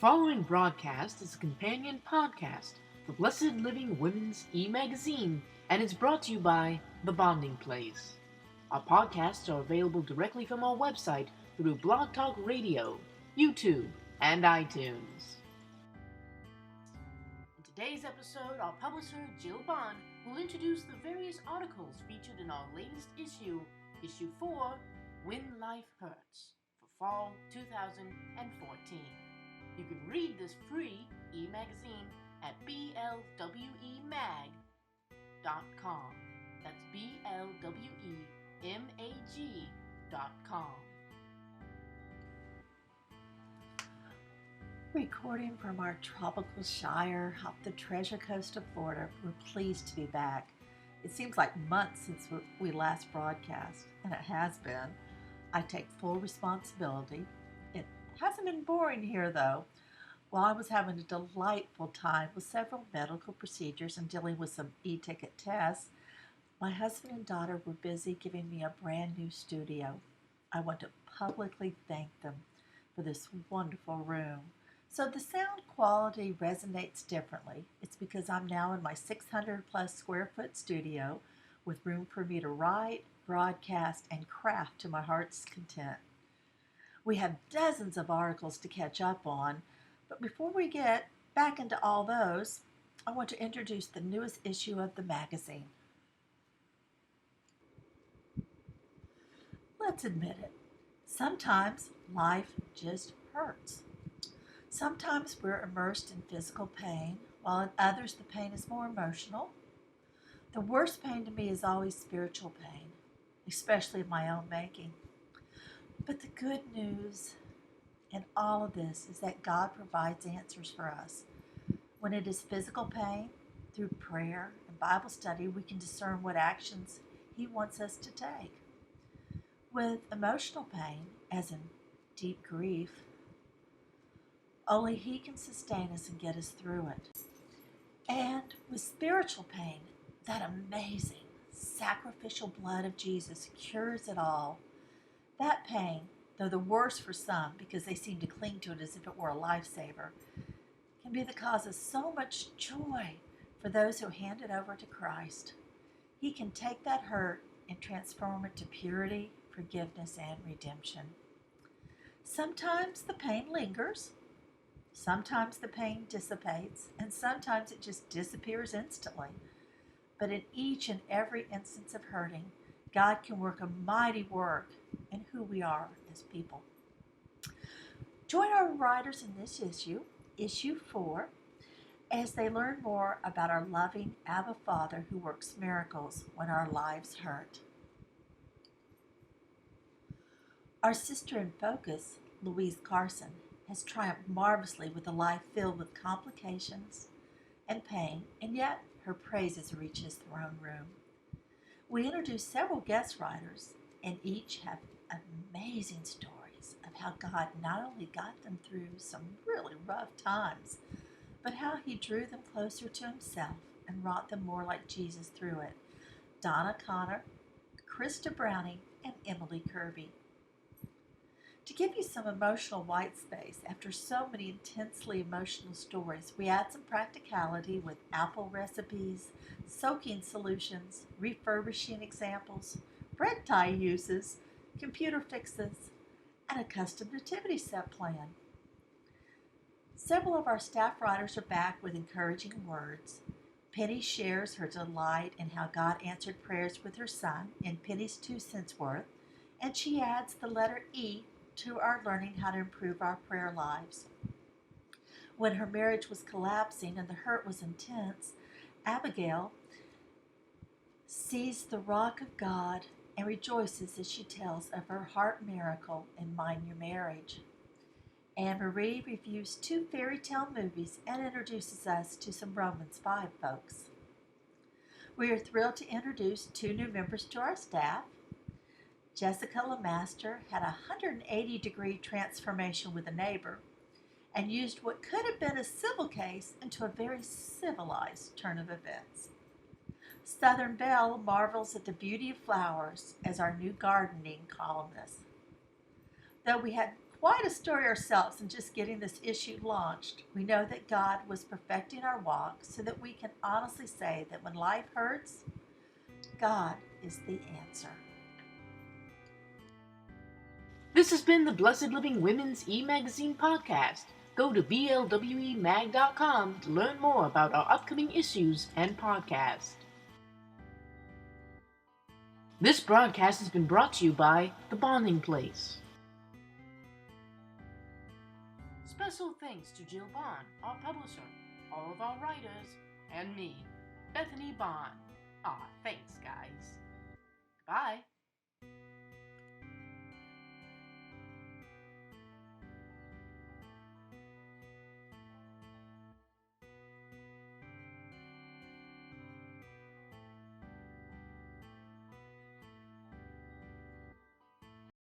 following broadcast is a companion podcast for Blessed Living Women's e-magazine and is brought to you by The Bonding Place. Our podcasts are available directly from our website through Blog Talk Radio, YouTube, and iTunes. In today's episode, our publisher, Jill Bond, will introduce the various articles featured in our latest issue, Issue 4, When Life Hurts, for Fall 2014. You can read this free e-magazine at blwemag.com. That's blwemag.com. Recording from our tropical shire off the Treasure Coast of Florida, we're pleased to be back. It seems like months since we last broadcast, and it has been. I take full responsibility. It hasn't been boring here, though. While I was having a delightful time with several medical procedures and dealing with some e-ticket tests, my husband and daughter were busy giving me a brand new studio. I want to publicly thank them for this wonderful room. So the sound quality resonates differently. It's because I'm now in my 600 plus square foot studio with room for me to write, broadcast, and craft to my heart's content. We have dozens of articles to catch up on, but before we get back into all those, I want to introduce the newest issue of the magazine. Let's admit it, sometimes life just hurts. Sometimes we're immersed in physical pain, while in others the pain is more emotional. The worst pain to me is always spiritual pain, especially of my own making. But the good news in all of this is that God provides answers for us. When it is physical pain, through prayer and Bible study, we can discern what actions He wants us to take. With emotional pain, as in deep grief, only He can sustain us and get us through it. And with spiritual pain, that amazing sacrificial blood of Jesus cures it all. That pain, though the worst for some because they seem to cling to it as if it were a lifesaver, can be the cause of so much joy for those who hand it over to Christ. He can take that hurt and transform it to purity, forgiveness, and redemption. Sometimes the pain lingers. Sometimes the pain dissipates, and sometimes it just disappears instantly. But in each and every instance of hurting, God can work a mighty work in who we are as people. Join our writers in this issue, Issue 4, as they learn more about our loving Abba Father who works miracles when our lives hurt. Our sister in focus, Louise Carson, has triumphed marvelously with a life filled with complications and pain, and yet her praises reach His throne room. We introduce several guest writers, and each have amazing stories of how God not only got them through some really rough times, but how He drew them closer to Himself and wrought them more like Jesus through it. Donna Connor, Krista Browning, and Emily Kirby. To give you some emotional white space after so many intensely emotional stories, we add some practicality with apple recipes, soaking solutions, refurbishing examples, bread tie uses, computer fixes, and a custom nativity set plan. Several of our staff writers are back with encouraging words. Penny shares her delight in how God answered prayers with her son in Penny's 2 cents worth, and she adds the letter E to our learning how to improve our prayer lives. When her marriage was collapsing and the hurt was intense, Abigail sees the rock of God and rejoices as she tells of her heart miracle in Mind Your Marriage. Anne Marie reviews 2 fairy tale movies and introduces us to some Romans 5 folks. We are thrilled to introduce 2 new members to our staff. Jessica LeMaster had a 180-degree transformation with a neighbor and used what could have been a civil case into a very civilized turn of events. Southern Belle marvels at the beauty of flowers as our new gardening columnist. Though we had Why destroy ourselves in just getting this issue launched? We know that God was perfecting our walk so that we can honestly say that when life hurts, God is the answer. This has been the Blessed Living Women's e-magazine podcast. Go to blwemag.com to learn more about our upcoming issues and podcast. This broadcast has been brought to you by The Bonding Place. Special thanks to Jill Bond, our publisher, all of our writers, and me, Bethany Bond. Aw, thanks, guys. Bye.